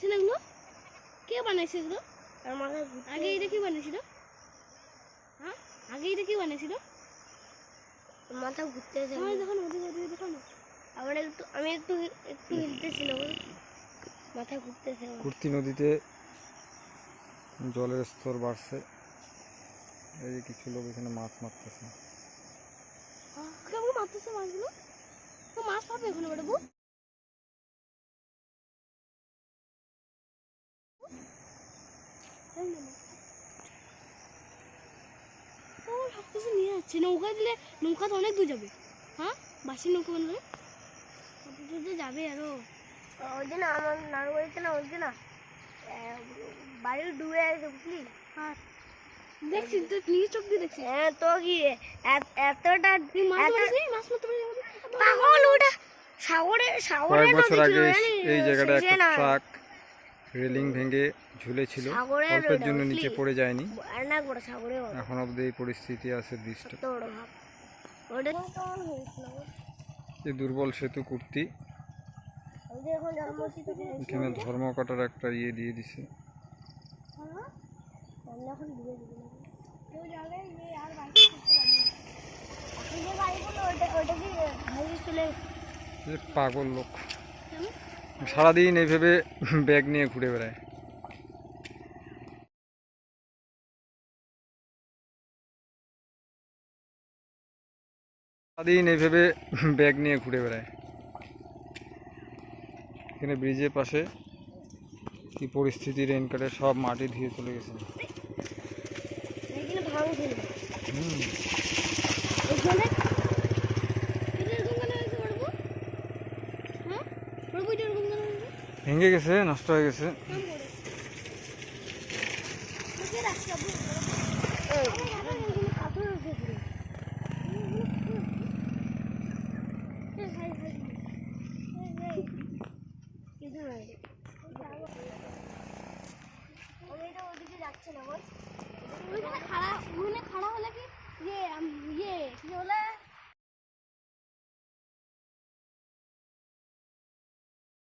এগুলো কে বানাইছে এগুলো? আগে এটা কি বানিয়েছিল? হ্যাঁ, আগে এটা কি বানিয়েছিল? মাথা ঘুরতে দেখো না। আমি একটু হিলতেছিল, মাথা ঘুরতেছে। কুর্তি নদীতে জলের স্তর বাড়ছে। এই যে কিছু লোক এখানে মাছ মারতেছে। কেমন মারতেছে মাছগুলো? তো মাছ পাবে এখানে বাবু? ও সব কিছু নিয়ে যাচ্ছে। নৌকা দিলে নৌকা তো অনেক দূর যাবে। হ্যাঁ, বাসির নৌকা বানলে কত দূর যাবে আরো। ওই যে না আমার নানু বাড়িতে না, ওই যে না বাড়ি ডুবে আছে বুঝলি? হ্যাঁ দেখছি তো, নিজে চোখ দিয়ে দেখছি। হ্যাঁ তো কি এতটা মাছ মারতে পাগল ওটা কয়েক বছর আগে এই জায়গাটা একটা ট্রাক রেলিং ভেঙে ঝুলেছিল, অল্পের জন্য নিচে পড়ে যায়নি। এখন অবধি এই পরিস্থিতি আছে দৃষ্টি। এই দুর্বল সেতু কুর্তি, এখানে ধর্মকাটার একটা ইয়ে দিয়ে দিছে। পাগল লোক সারাদিন এইভাবে ব্যাগ নিয়ে ঘুরে বেড়ায়। সারাদিন এইভাবে ব্যাগ নিয়ে ঘুরে বেড়ায়। এখানে ব্রিজের পাশে কি পরিস্থিতি, রেনকাটের সব মাটি ধুয়ে চলে গেছে। ভেঙে গেছে, নষ্ট হয়ে গেছে। খাড়া হলে কি ইয়ে কি বলে